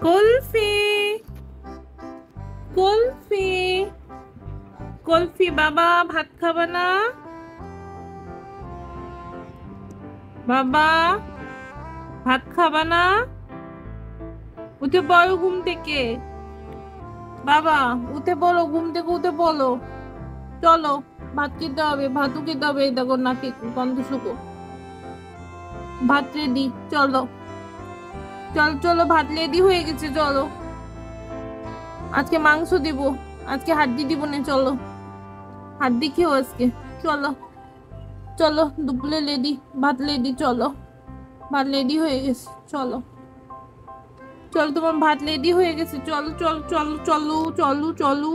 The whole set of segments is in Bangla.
কুলফি কুলফি কুলফি বাবা ভাত খাবে না? বাবা ভাত খাবা না? উঠে পড়ো ঘুম থেকে। বাবা উঠে পড়ো ঘুম থেকে, উঠে পড়ো। চলো ভাত খেতে হবে, ভাতও খেতে হবে। এই দেখো নাকি গন্ধ শুকো। ভাত রেডি, চলো চলো চলো, ভাত রেডি হয়ে গেছে, চলো। আজকে মাংস দিব, আজকে হাড্ডি দিব না, চলো হাড্ডি খেও আজকে। চলো চলো, দুপুরে রেডি, ভাত রেডি, চলো। ভাত রেডি হয়ে গেছে, চলো চলো, তোমার ভাত রেডি হয়ে গেছে, চলো চলো চলো চলো চলো চলো।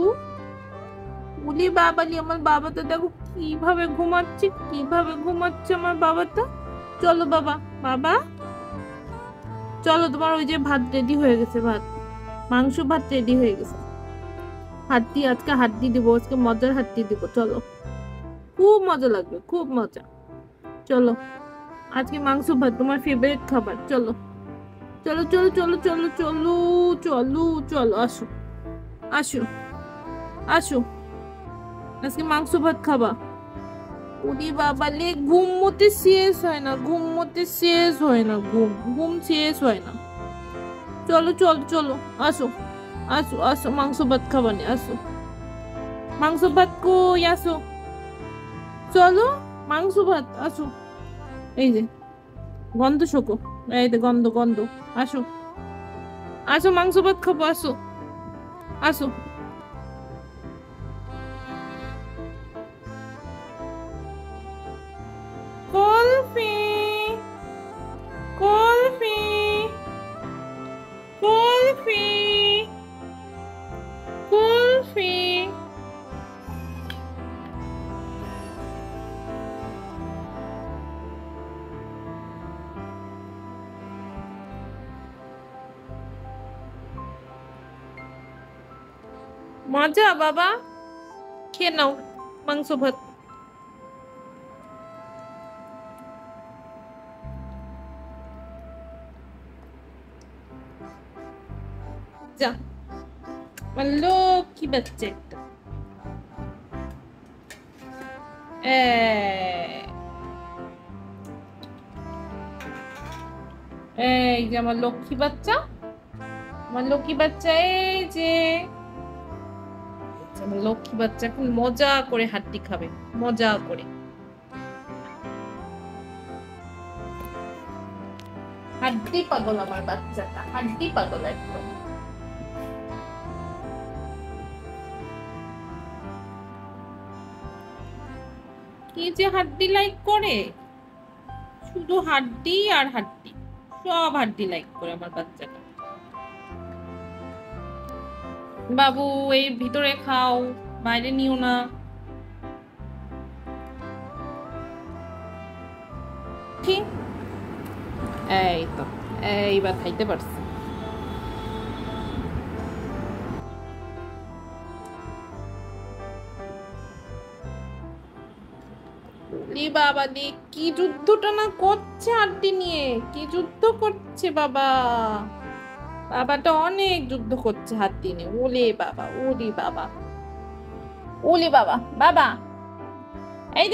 উলি বাবালি, আমার বাবাটা দেখো কিভাবে ঘুমাচ্ছে, কিভাবে ঘুমাচ্ছে আমার বাবাটা। চলো বাবা, বাবা চলো, তোমার ওই যে ভাত রেডি হয়ে গেছে, ভাত মাংস ভাত রেডি হয়ে গেছে। হাড্ডি, আজকে হাড্ডি দিব, আজকে মজার হাড্ডি দিব, চলো। খুব মজা লাগবে, খুব মজা। চলো আজকে মাংস ভাত তোমার ফেভারিট খাবার, চলো চলো চলো চলো চলো চলো চলো চলো, আসো আসো আসো, আজকে মাংস ভাত খাবা। উনি বাবালে, ঘুমোতে শেষ হয় না, ঘুমোতে শেষ হয় না, ঘুম ঘুম শেষ হয় না। চলো চলো চলো, আসো আসো আসো, মাংস ভাত খাবানে, আসো। মাংস ভাত কই, আসো। চলো মাংস ভাত, আসো। এই যে গন্ধ শোকো, এই যে গন্ধ গন্ধ, আসো আসো, মাংস ভাত খাবো, আসো আসো। কুলফি কুলফি কুলফি কুলফি। মজা বাবা, খেয়ে নাও মাংস ভাত। যা, আমার লক্ষ্মী বাচ্চা একটা। এই যে আমার লক্ষ্মী বাচ্চা, আমার লক্ষ্মী বাচ্চা, এই যে আমার লক্ষ্মী বাচ্চা এখন মজা করে হাড্ডি খাবে, মজা করে। হাড্ডি পাগল আমার বাচ্চাটা, হাড্ডি পাগল একদম। কি যে হাড্ডি লাইক করে, শুধু হাড্ডি আর হাড্ডি, সব হাড্ডি লাইক করে আমার বাচ্চাটা। বাবু এই ভিতরে খাও, বাইরে নিও না। ঠিক, এই তো, এইবার খাইতে পারছি। বাবা দি, কি যুদ্ধটা না করছে হাড্ডি নিয়ে, কি যুদ্ধ করছে বাবা। বাবাটা অনেক যুদ্ধ করছে হাড্ডি নিয়ে। ওলে বাবা, ওরে বাবা, ওলে বাবা, বাবা এই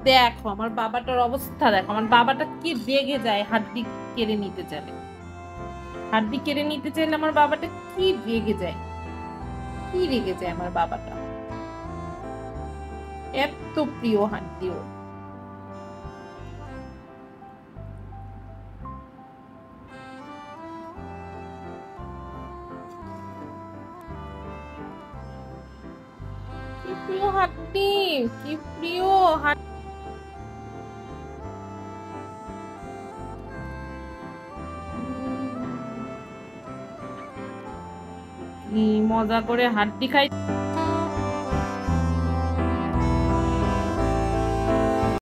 দেখো আমার বাবাটার অবস্থা, দেখো আমার বাবাটা কি রেগে যায় হাড্ডি কেড়ে নিতে চাইলে। হাড্ডি কেড়ে নিতে চাইলে আমার বাবাটা কি রেগে যায়, কি রেগে যায় আমার বাবাটা। এত প্রিয় হাড্ডি ওর। কি প্রিয় হাড্ডি, কি প্রিয় হাড্ডি। মজা করে হাড্ডি খাই।